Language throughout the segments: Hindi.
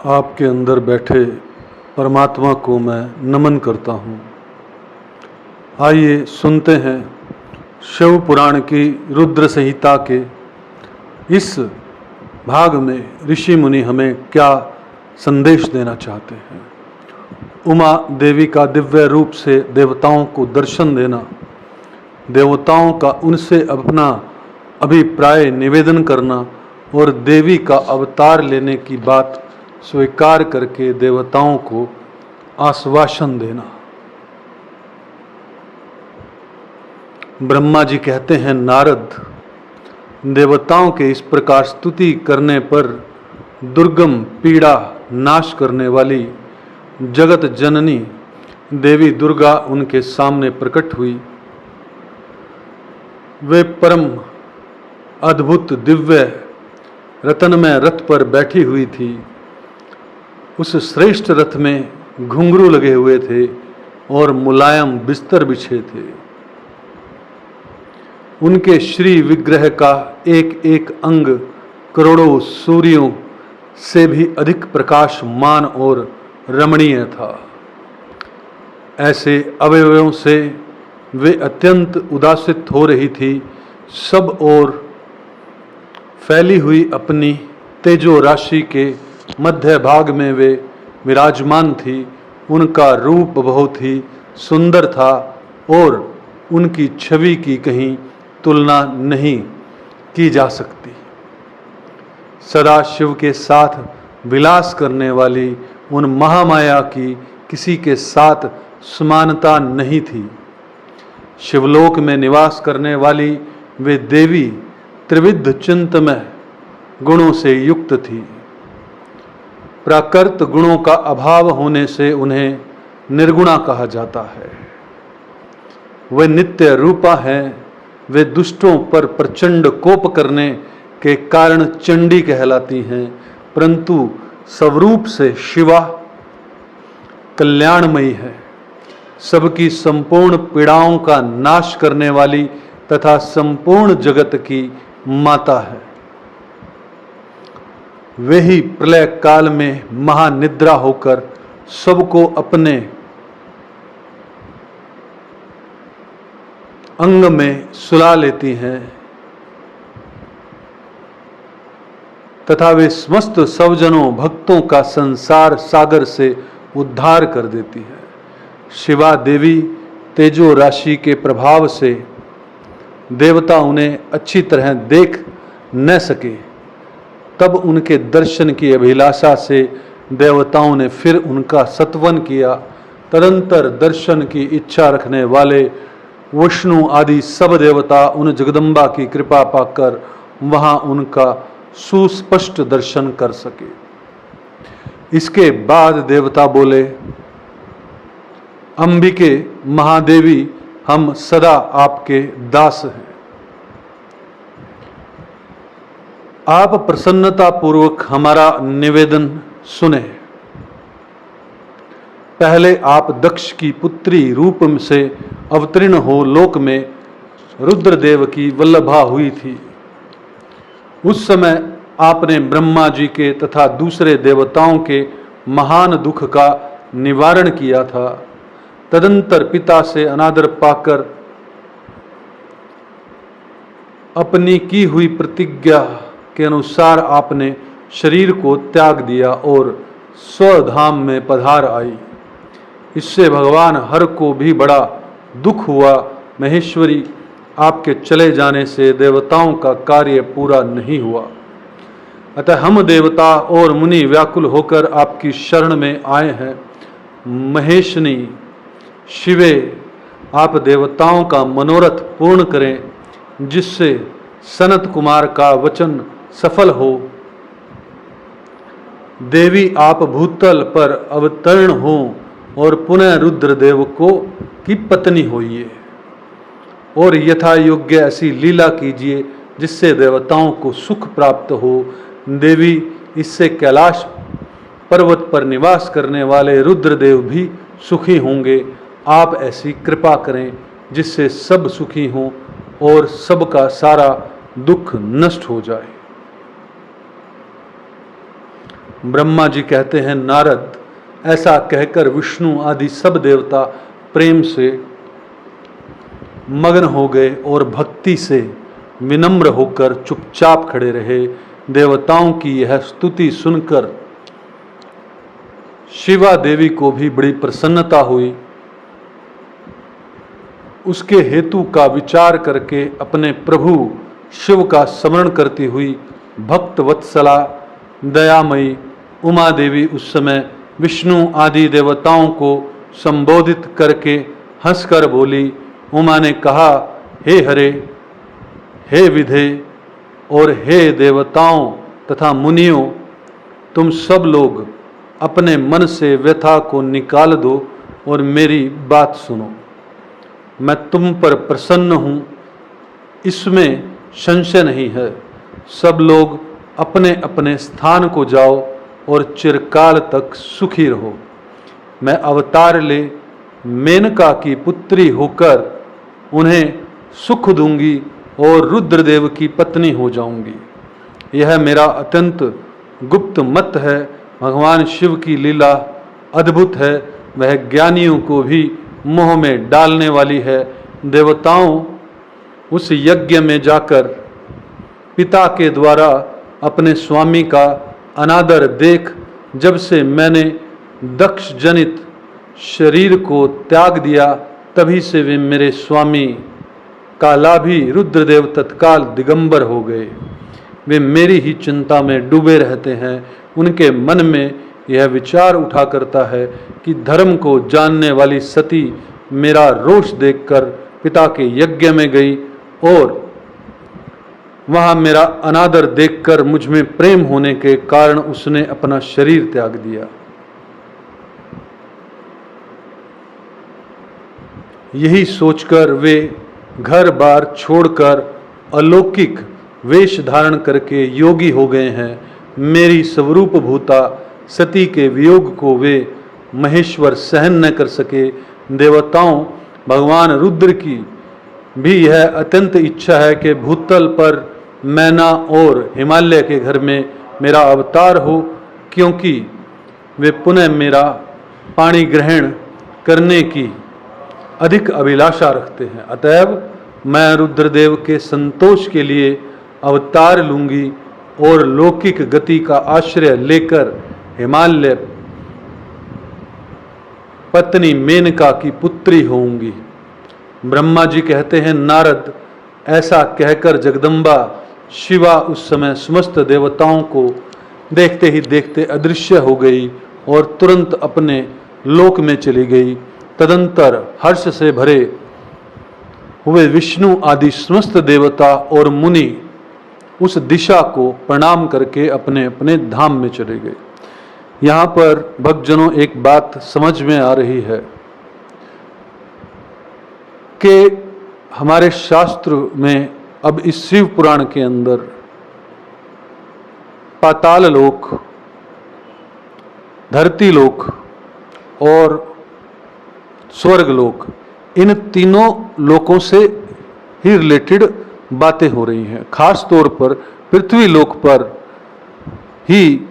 आपके अंदर बैठे परमात्मा को मैं नमन करता हूँ। आइए सुनते हैं शिव पुराण की रुद्र संहिता के इस भाग में ऋषि मुनि हमें क्या संदेश देना चाहते हैं। उमा देवी का दिव्य रूप से देवताओं को दर्शन देना, देवताओं का उनसे अपना अभिप्राय निवेदन करना और देवी का अवतार लेने की बात स्वीकार करके देवताओं को आश्वासन देना। ब्रह्मा जी कहते हैं, नारद, देवताओं के इस प्रकार स्तुति करने पर दुर्गम पीड़ा नाश करने वाली जगत जननी देवी दुर्गा उनके सामने प्रकट हुई। वे परम अद्भुत दिव्य रत्नमय रथ पर बैठी हुई थी। उस श्रेष्ठ रथ में घुंघरू लगे हुए थे और मुलायम बिस्तर बिछे थे। उनके श्री विग्रह का एक एक अंग करोड़ों सूर्यों से भी अधिक प्रकाशमान और रमणीय था। ऐसे अवयवों से वे अत्यंत उदासित हो रही थी। सब ओर फैली हुई अपनी तेजो राशि के मध्य भाग में वे विराजमान थी। उनका रूप बहुत ही सुंदर था और उनकी छवि की कहीं तुलना नहीं की जा सकती। सदा शिव के साथ विलास करने वाली उन महामाया की किसी के साथ समानता नहीं थी। शिवलोक में निवास करने वाली वे देवी त्रिविध चिंतमय गुणों से युक्त थी। प्राकृत गुणों का अभाव होने से उन्हें निर्गुणा कहा जाता है। वे नित्य रूपा हैं। वे दुष्टों पर प्रचंड कोप करने के कारण चंडी कहलाती हैं, परंतु स्वरूप से शिवा कल्याणमयी है। सबकी संपूर्ण पीड़ाओं का नाश करने वाली तथा संपूर्ण जगत की माता है। वे ही प्रलय काल में महानिद्रा होकर सबको अपने अंग में सुला लेती हैं तथा वे समस्त सवजनों भक्तों का संसार सागर से उद्धार कर देती है। शिवा देवी तेजो राशि के प्रभाव से देवता उन्हें अच्छी तरह देख न सके। तब उनके दर्शन की अभिलाषा से देवताओं ने फिर उनका सत्वन किया। तदंतर दर्शन की इच्छा रखने वाले विष्णु आदि सब देवता उन जगदम्बा की कृपा पाकर वहां उनका सुस्पष्ट दर्शन कर सके। इसके बाद देवता बोले, अंबिके महादेवी, हम सदा आपके दास हैं। आप प्रसन्नता पूर्वक हमारा निवेदन सुने। पहले आप दक्ष की पुत्री रूप से अवतीर्ण हो लोक में रुद्रदेव की वल्लभा हुई थी। उस समय आपने ब्रह्मा जी के तथा दूसरे देवताओं के महान दुख का निवारण किया था। तदंतर पिता से अनादर पाकर अपनी की हुई प्रतिज्ञा के अनुसार आपने शरीर को त्याग दिया और स्वधाम में पधार आई। इससे भगवान हर को भी बड़ा दुख हुआ। महेश्वरी, आपके चले जाने से देवताओं का कार्य पूरा नहीं हुआ। अतः हम देवता और मुनि व्याकुल होकर आपकी शरण में आए हैं। महेशनी शिवे, आप देवताओं का मनोरथ पूर्ण करें, जिससे सनत कुमार का वचन सफल हो। देवी, आप भूतल पर अवतरण हो और पुनः रुद्रदेव को की पत्नी होइए और यथा योग्य ऐसी लीला कीजिए जिससे देवताओं को सुख प्राप्त हो। देवी, इससे कैलाश पर्वत पर निवास करने वाले रुद्रदेव भी सुखी होंगे। आप ऐसी कृपा करें जिससे सब सुखी हों और सबका सारा दुख नष्ट हो जाए। ब्रह्मा जी कहते हैं, नारद, ऐसा कहकर विष्णु आदि सब देवता प्रेम से मग्न हो गए और भक्ति से विनम्र होकर चुपचाप खड़े रहे। देवताओं की यह स्तुति सुनकर शिवा देवी को भी बड़ी प्रसन्नता हुई। उसके हेतु का विचार करके अपने प्रभु शिव का स्मरण करती हुई भक्त वत्सला दयामयी उमा देवी उस समय विष्णु आदि देवताओं को संबोधित करके हंसकर बोली। उमा ने कहा, हे हरे, हे विधे और हे देवताओं तथा मुनियों, तुम सब लोग अपने मन से व्यथा को निकाल दो और मेरी बात सुनो। मैं तुम पर प्रसन्न हूँ, इसमें संशय नहीं है। सब लोग अपने अपने स्थान को जाओ और चिरकाल तक सुखी रहो। मैं अवतार ले मेनका की पुत्री होकर उन्हें सुख दूंगी और रुद्रदेव की पत्नी हो जाऊंगी। यह मेरा अत्यंत गुप्त मत है। भगवान शिव की लीला अद्भुत है, वह ज्ञानियों को भी मोह में डालने वाली है। देवताओं उस यज्ञ में जाकर पिता के द्वारा अपने स्वामी का अनादर देख जब से मैंने दक्ष जनित शरीर को त्याग दिया, तभी से वे मेरे स्वामी कालाभि रुद्रदेव तत्काल दिगंबर हो गए। वे मेरी ही चिंता में डूबे रहते हैं। उनके मन में यह विचार उठा करता है कि धर्म को जानने वाली सती मेरा रोष देखकर पिता के यज्ञ में गई और वहां मेरा अनादर देखकर मुझ में प्रेम होने के कारण उसने अपना शरीर त्याग दिया। यही सोचकर वे घर बार छोड़कर अलौकिक वेश धारण करके योगी हो गए हैं। मेरी स्वरूप भूता सती के वियोग को वे महेश्वर सहन न कर सके। देवताओं, भगवान रुद्र की भी यह अत्यंत इच्छा है कि भूतल पर मैना और हिमालय के घर में मेरा अवतार हो, क्योंकि वे पुनः मेरा पाणी ग्रहण करने की अधिक अभिलाषा रखते हैं। अतएव मैं रुद्रदेव के संतोष के लिए अवतार लूंगी और लौकिक गति का आश्रय लेकर हिमालय पत्नी मेनका की पुत्री होंगी। ब्रह्मा जी कहते हैं, नारद, ऐसा कहकर जगदम्बा शिवा उस समय समस्त देवताओं को देखते ही देखते अदृश्य हो गई और तुरंत अपने लोक में चली गई। तदंतर हर्ष से भरे हुए विष्णु आदि समस्त देवता और मुनि उस दिशा को प्रणाम करके अपने अपने धाम में चले गए। यहाँ पर भक्तजनों एक बात समझ में आ रही है कि हमारे शास्त्र में अब इस शिव पुराण के अंदर पाताल लोक, धरती लोक और स्वर्ग लोक, इन तीनों लोकों से ही रिलेटेड बातें हो रही हैं। खास तौर पर पृथ्वी लोक पर ही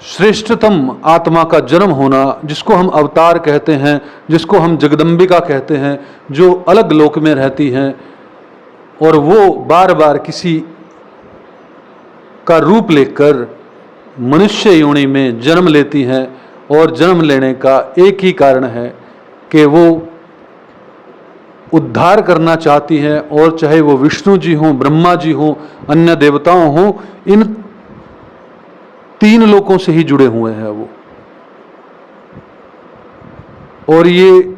श्रेष्ठतम आत्मा का जन्म होना, जिसको हम अवतार कहते हैं, जिसको हम जगदम्बिका कहते हैं, जो अलग लोक में रहती हैं और वो बार बार किसी का रूप लेकर मनुष्य योनि में जन्म लेती हैं। और जन्म लेने का एक ही कारण है कि वो उद्धार करना चाहती हैं, और चाहे वो विष्णु जी हों, ब्रह्मा जी हों, अन्य देवताओं हों, इन तीन लोकों से ही जुड़े हुए हैं वो। और ये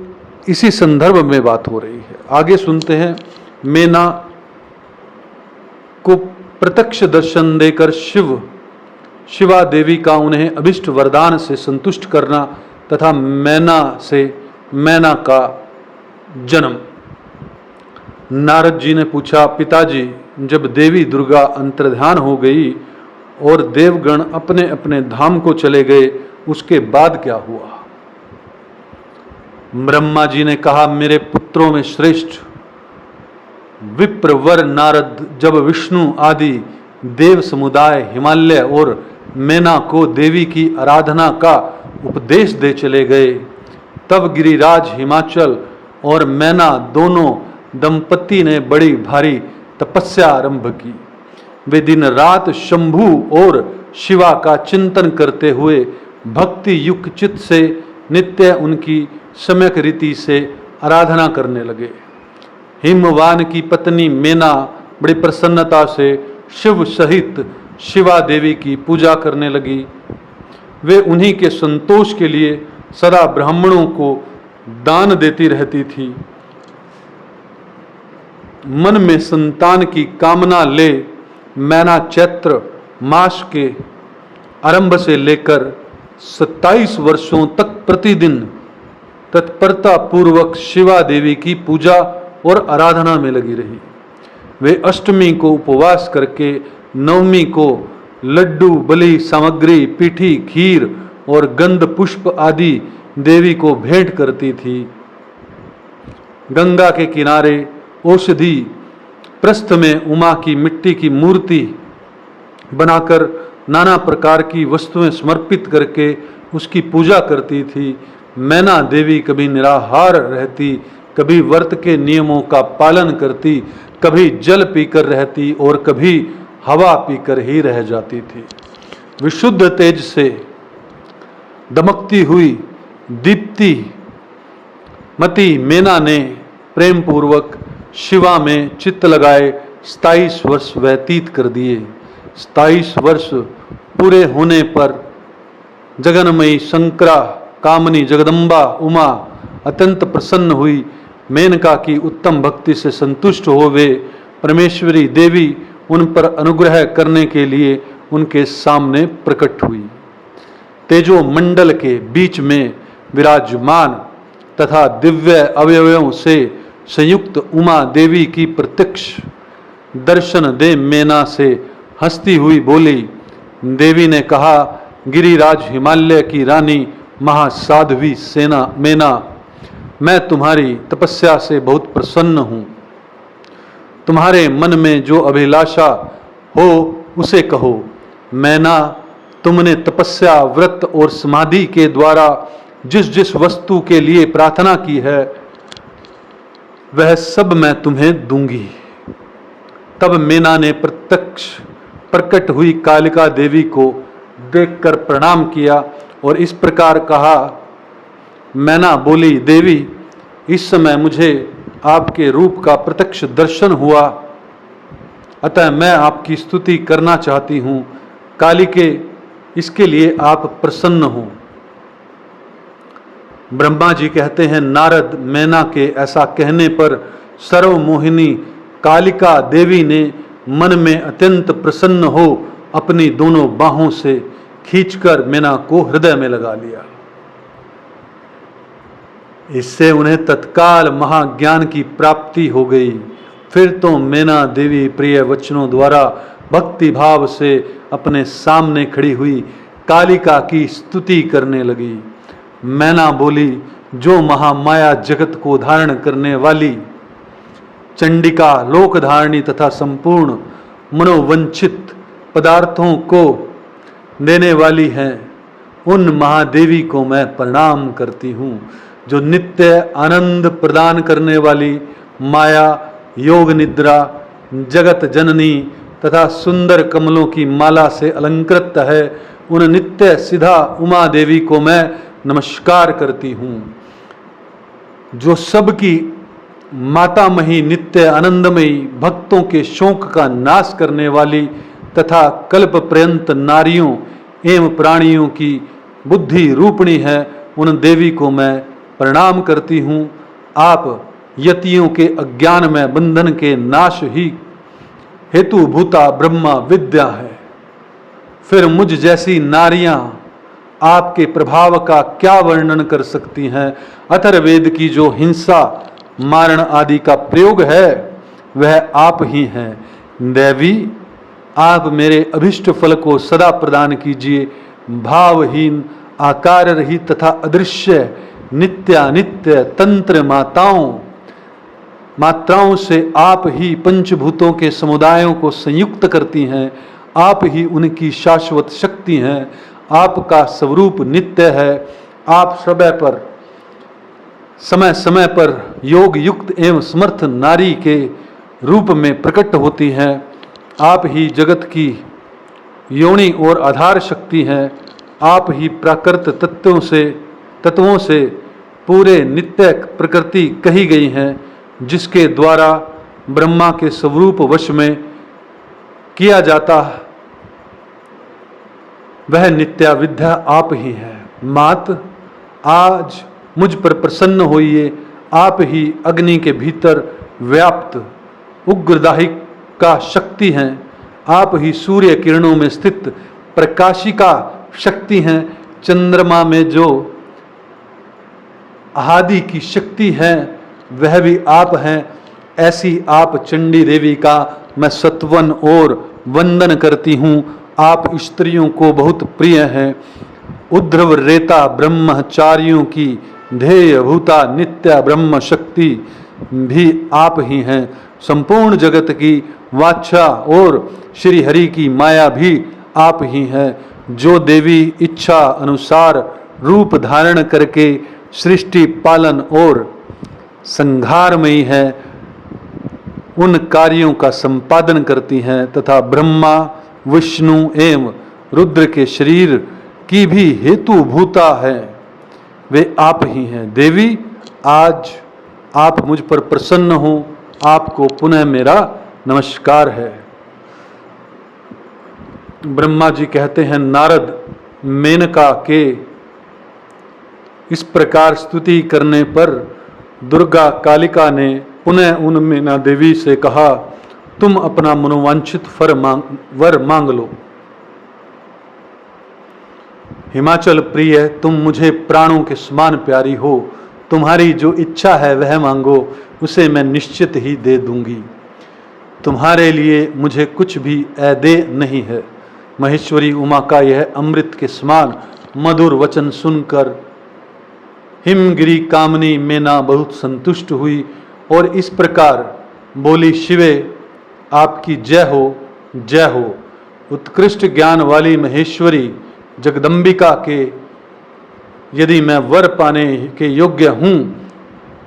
इसी संदर्भ में बात हो रही है। आगे सुनते हैं। मेना को प्रत्यक्ष दर्शन देकर शिवा देवी का उन्हें अभिष्ट वरदान से संतुष्ट करना तथा मैना का जन्म। नारद जी ने पूछा, पिताजी, जब देवी दुर्गा अंतर्ध्यान हो गई और देवगण अपने अपने धाम को चले गए, उसके बाद क्या हुआ? ब्रह्मा जी ने कहा, मेरे पुत्रों में श्रेष्ठ विप्रवर नारद जब विष्णु आदि देव समुदाय हिमालय और मैना को देवी की आराधना का उपदेश दे चले गए। तब गिरिराज हिमाचल और मैना दोनों दंपति ने बड़ी भारी तपस्या आरंभ की। वे दिन रात शंभु और शिवा का चिंतन करते हुए भक्ति युक्त चित्त से नित्य उनकी सम्यक रीति से आराधना करने लगे। हिमवान की पत्नी मैना बड़ी प्रसन्नता से शिव सहित शिवा देवी की पूजा करने लगी। वे उन्हीं के संतोष के लिए सदा ब्राह्मणों को दान देती रहती थी। मन में संतान की कामना ले मैना चैत्र मास के आरंभ से लेकर 27 वर्षों तक प्रतिदिन तत्परता पूर्वक शिवा देवी की पूजा और आराधना में लगी रही। वे अष्टमी को उपवास करके नवमी को लड्डू बलि सामग्री पीठी खीर और गंध पुष्प आदि देवी को भेंट करती थी। गंगा के किनारे औषधि प्रस्थ में उमा की मिट्टी की मूर्ति बनाकर नाना प्रकार की वस्तुएं समर्पित करके उसकी पूजा करती थी। मैना देवी कभी निराहार रहती, कभी व्रत के नियमों का पालन करती, कभी जल पीकर रहती और कभी हवा पीकर ही रह जाती थी। विशुद्ध तेज से दमकती हुई दीप्ति मती मैना ने प्रेम पूर्वक शिवा में चित्त लगाए 27 वर्ष व्यतीत कर दिए। 27 वर्ष पूरे होने पर जगन्मयी शंकरा कामनी जगदम्बा उमा अत्यंत प्रसन्न हुई। मेनका की उत्तम भक्ति से संतुष्ट हो वे परमेश्वरी देवी उन पर अनुग्रह करने के लिए उनके सामने प्रकट हुई। तेजो मंडल के बीच में विराजमान तथा दिव्य अवयवों से संयुक्त उमा देवी की प्रत्यक्ष दर्शन दे मैना से हंसती हुई बोली। देवी ने कहा, गिरिराज हिमालय की रानी महासाध्वी सेना मैना, मैं तुम्हारी तपस्या से बहुत प्रसन्न हूँ। तुम्हारे मन में जो अभिलाषा हो उसे कहो। मैना, तुमने तपस्या व्रत और समाधि के द्वारा जिस जिस वस्तु के लिए प्रार्थना की है वह सब मैं तुम्हें दूंगी। तब मैना ने प्रत्यक्ष प्रकट हुई कालिका देवी को देखकर प्रणाम किया और इस प्रकार कहा। मैना बोली, देवी, इस समय मुझे आपके रूप का प्रत्यक्ष दर्शन हुआ, अतः मैं आपकी स्तुति करना चाहती हूँ। कालिके, इसके लिए आप प्रसन्न हो। ब्रह्मा जी कहते हैं, नारद मैना के ऐसा कहने पर सर्वमोहिनी कालिका देवी ने मन में अत्यंत प्रसन्न हो अपनी दोनों बाहों से खींचकर मैना को हृदय में लगा लिया। इससे उन्हें तत्काल महाज्ञान की प्राप्ति हो गई। फिर तो मैना देवी प्रिय वचनों द्वारा भक्ति भाव से अपने सामने खड़ी हुई कालिका की स्तुति करने लगी। मैना बोली, जो महामाया जगत को धारण करने वाली चंडिका लोकधारणी तथा संपूर्ण मनोवंचित पदार्थों को देने वाली हैं, उन महादेवी को मैं प्रणाम करती हूँ। जो नित्य आनंद प्रदान करने वाली माया योग निद्रा जगत जननी तथा सुंदर कमलों की माला से अलंकृत है, उन नित्य सिद्धा उमा देवी को मैं नमस्कार करती हूँ। जो सबकी मातामही नित्य आनंदमयी भक्तों के शोक का नाश करने वाली तथा कल्प पर्यंत नारियों एवं प्राणियों की बुद्धि रूपणी है, उन देवी को मैं प्रणाम करती हूँ। आप यतियों के अज्ञान में बंधन के नाश ही हेतु भूता ब्रह्मा विद्या है। फिर मुझ जैसी नारियां आपके प्रभाव का क्या वर्णन कर सकती हैं। अथर्ववेद की जो हिंसा मारण आदि का प्रयोग है वह आप ही हैं। देवी, आप मेरे अभिष्ट फल को सदा प्रदान कीजिए। भावहीन आकार रहित तथा अदृश्य नित्यानित्य तंत्र मात्राओं से आप ही पंचभूतों के समुदायों को संयुक्त करती हैं। आप ही उनकी शाश्वत शक्ति हैं। आपका स्वरूप नित्य है। आप समय समय पर योग युक्त एवं समर्थ नारी के रूप में प्रकट होती हैं। आप ही जगत की योनि और आधार शक्ति हैं। आप ही प्राकृत तत्वों से पूरे नित्य प्रकृति कही गई हैं, जिसके द्वारा ब्रह्मा के स्वरूप वश में किया जाता वह नित्या विद्या आप ही है। मात, आज मुझ पर प्रसन्न होइए। आप ही अग्नि के भीतर व्याप्त उग्रदाहिका शक्ति हैं। आप ही सूर्य किरणों में स्थित प्रकाशिका शक्ति हैं। चंद्रमा में जो आदि की शक्ति है वह भी आप हैं। ऐसी आप चंडी देवी का मैं सत्वन और वंदन करती हूँ। आप स्त्रियों को बहुत प्रिय हैं। उद्धव रेता ब्रह्मचारियों की ध्येय भूता नित्या ब्रह्म शक्ति भी आप ही हैं। संपूर्ण जगत की वाचा और श्री हरि की माया भी आप ही हैं। जो देवी इच्छा अनुसार रूप धारण करके सृष्टि पालन और संहारमयी है, उन कार्यों का संपादन करती हैं तथा ब्रह्मा विष्णु एवं रुद्र के शरीर की भी हेतुभूता है, वे आप ही हैं। देवी, आज आप मुझ पर प्रसन्न हो। आपको पुनः मेरा नमस्कार है। ब्रह्मा जी कहते हैं, नारद मेनका के इस प्रकार स्तुति करने पर दुर्गा कालिका ने पुनः उन मीना देवी से कहा, तुम अपना मनोवांछित वर मांग लो। हिमाचल प्रिय, तुम मुझे प्राणों के समान प्यारी हो। तुम्हारी जो इच्छा है वह मांगो, उसे मैं निश्चित ही दे दूंगी। तुम्हारे लिए मुझे कुछ भी अदेय नहीं है। महेश्वरी उमा का यह अमृत के समान मधुर वचन सुनकर हिमगिरी कामनी मेना बहुत संतुष्ट हुई और इस प्रकार बोली, शिवे आपकी जय हो, जय हो। उत्कृष्ट ज्ञान वाली महेश्वरी जगदम्बिका के यदि मैं वर पाने के योग्य हूँ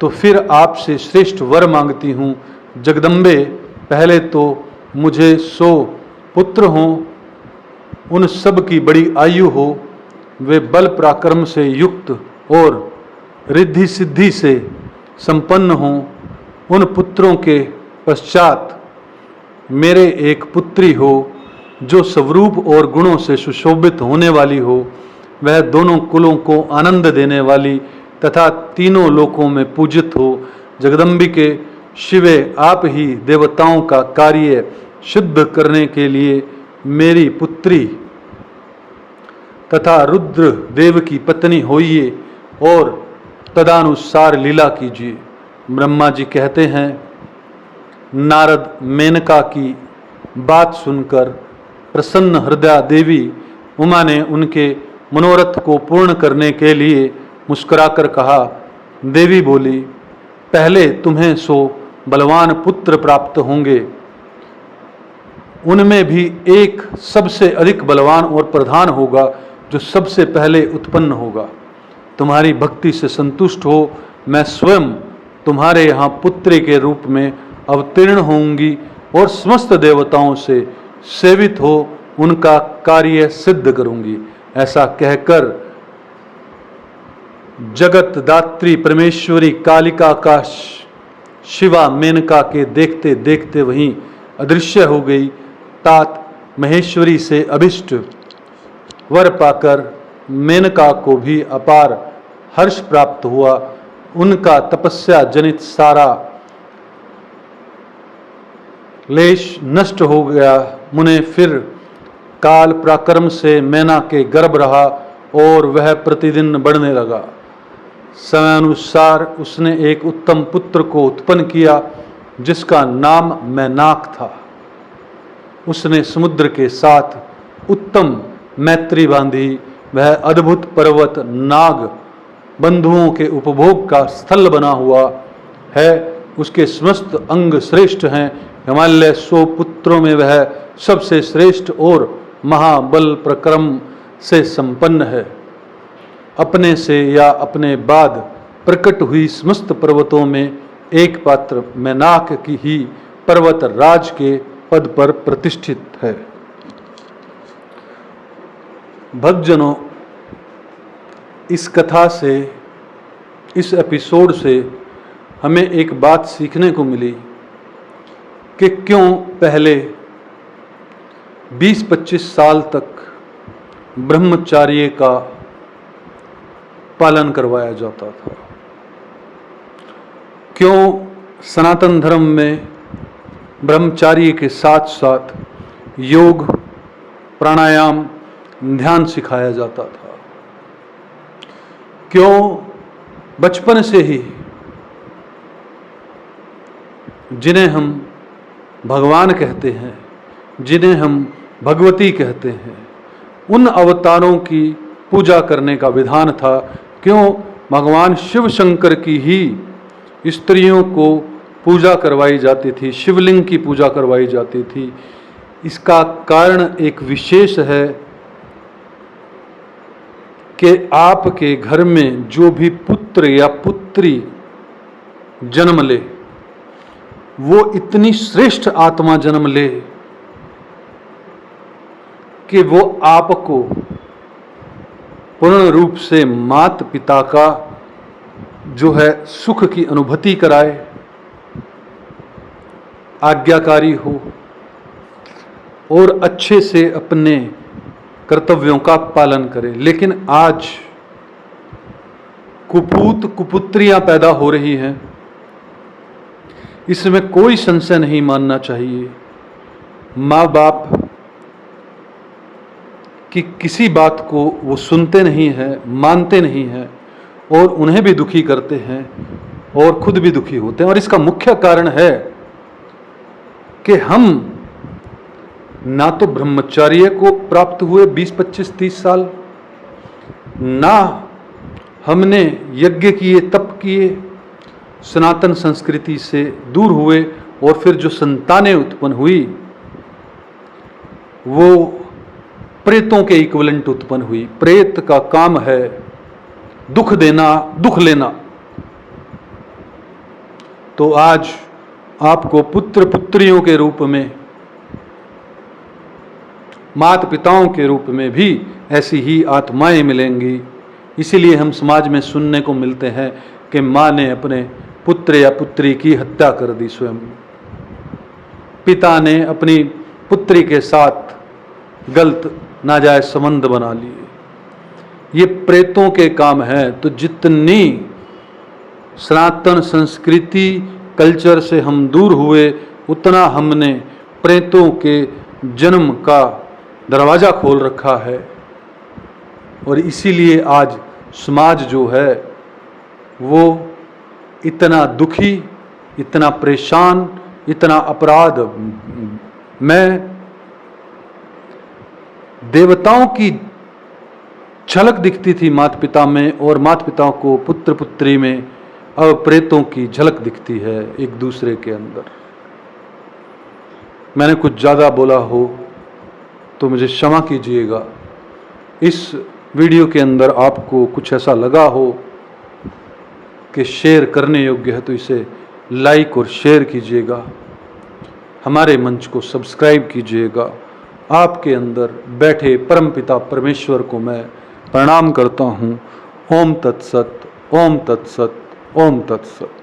तो फिर आपसे श्रेष्ठ वर मांगती हूँ। जगदम्बे, पहले तो मुझे 100 पुत्र हों, उन सब की बड़ी आयु हो, वे बल पराक्रम से युक्त और रिद्धि सिद्धि से संपन्न हों। उन पुत्रों के पश्चात मेरे एक पुत्री हो जो स्वरूप और गुणों से सुशोभित होने वाली हो। वह दोनों कुलों को आनंद देने वाली तथा तीनों लोकों में पूजित हो। जगदम्बिके, शिवे आप ही देवताओं का कार्य सिद्ध करने के लिए मेरी पुत्री तथा रुद्र देव की पत्नी होइए और तदानुसार लीला कीजिए। ब्रह्मा जी कहते हैं, नारद मेनका की बात सुनकर प्रसन्न हृदया देवी उमा ने उनके मनोरथ को पूर्ण करने के लिए मुस्कुराकर कहा। देवी बोली, पहले तुम्हें 100 बलवान पुत्र प्राप्त होंगे, उनमें भी एक सबसे अधिक बलवान और प्रधान होगा जो सबसे पहले उत्पन्न होगा। तुम्हारी भक्ति से संतुष्ट हो मैं स्वयं तुम्हारे यहाँ पुत्री के रूप में अवतीर्ण होंगी और समस्त देवताओं से सेवित हो उनका कार्य सिद्ध करूंगी। ऐसा कहकर जगत दात्री परमेश्वरी कालिका का शिवा मेनका के देखते देखते वहीं अदृश्य हो गई। तात महेश्वरी से अभिष्ट वर पाकर मेनका को भी अपार हर्ष प्राप्त हुआ। उनका तपस्या जनित सारा लेश नष्ट हो गया। मुने फिर काल पराक्रम से मैना के गर्भ रहा और वह प्रतिदिन बढ़ने लगा। समयानुसार उसने एक उत्तम पुत्र को उत्पन्न किया जिसका नाम मैनाक था। उसने समुद्र के साथ उत्तम मैत्री बांधी। वह अद्भुत पर्वत नाग बंधुओं के उपभोग का स्थल बना हुआ है। उसके समस्त अंग श्रेष्ठ हैं। हिमालय 100 पुत्रों में वह सबसे श्रेष्ठ और महाबल प्रक्रम से संपन्न है। अपने से या अपने बाद प्रकट हुई समस्त पर्वतों में एक पात्र मैनाक की ही पर्वत राज के पद पर प्रतिष्ठित है। भक्तजनों, इस कथा से, इस एपिसोड से हमें एक बात सीखने को मिली कि क्यों पहले 20-25 साल तक ब्रह्मचर्य का पालन करवाया जाता था। क्यों सनातन धर्म में ब्रह्मचर्य के साथ साथ योग, प्राणायाम, ध्यान सिखाया जाता था। क्यों बचपन से ही जिन्हें हम भगवान कहते हैं, जिन्हें हम भगवती कहते हैं, उन अवतारों की पूजा करने का विधान था। क्यों भगवान शिव शंकर की ही स्त्रियों को पूजा करवाई जाती थी, शिवलिंग की पूजा करवाई जाती थी? इसका कारण एक विशेष है कि आपके घर में जो भी पुत्र या पुत्री जन्म ले, वो इतनी श्रेष्ठ आत्मा जन्म ले कि वो आपको पूर्ण रूप से माता पिता का जो है सुख की अनुभूति कराए, आज्ञाकारी हो और अच्छे से अपने कर्तव्यों का पालन करे। लेकिन आज कुपूत कुपुत्रियां पैदा हो रही हैं, इसमें कोई संशय नहीं मानना चाहिए। माँ बाप की किसी बात को वो सुनते नहीं हैं, मानते नहीं हैं और उन्हें भी दुखी करते हैं और खुद भी दुखी होते हैं। और इसका मुख्य कारण है कि हम ना तो ब्रह्मचर्य को प्राप्त हुए 20-25-30 साल, ना हमने यज्ञ किए, तप किए, सनातन संस्कृति से दूर हुए और फिर जो संतानें उत्पन्न हुई वो प्रेतों के इक्विवेलेंट उत्पन्न हुई। प्रेत का काम है दुख देना, दुख लेना। तो आज आपको पुत्र पुत्रियों के रूप में, माता पिताओं के रूप में भी ऐसी ही आत्माएं मिलेंगी। इसीलिए हम समाज में सुनने को मिलते हैं कि माँ ने अपने पुत्र या पुत्री की हत्या कर दी स्वयं, पिता ने अपनी पुत्री के साथ गलत नाजायज संबंध बना लिए। ये प्रेतों के काम है। तो जितनी सनातन संस्कृति कल्चर से हम दूर हुए, उतना हमने प्रेतों के जन्म का दरवाजा खोल रखा है। और इसीलिए आज समाज जो है वो इतना दुखी, इतना परेशान, इतना अपराध। मैं देवताओं की झलक दिखती थी माता पिता में, और माता पिताओं को पुत्र पुत्री में अब प्रेतों की झलक दिखती है एक दूसरे के अंदर। मैंने कुछ ज़्यादा बोला हो तो मुझे क्षमा कीजिएगा। इस वीडियो के अंदर आपको कुछ ऐसा लगा हो कि शेयर करने योग्य है तो इसे लाइक और शेयर कीजिएगा। हमारे मंच को सब्सक्राइब कीजिएगा। आपके अंदर बैठे परमपिता परमेश्वर को मैं प्रणाम करता हूँ। ओम तत्सत, ओम तत्सत, ओम तत्सत।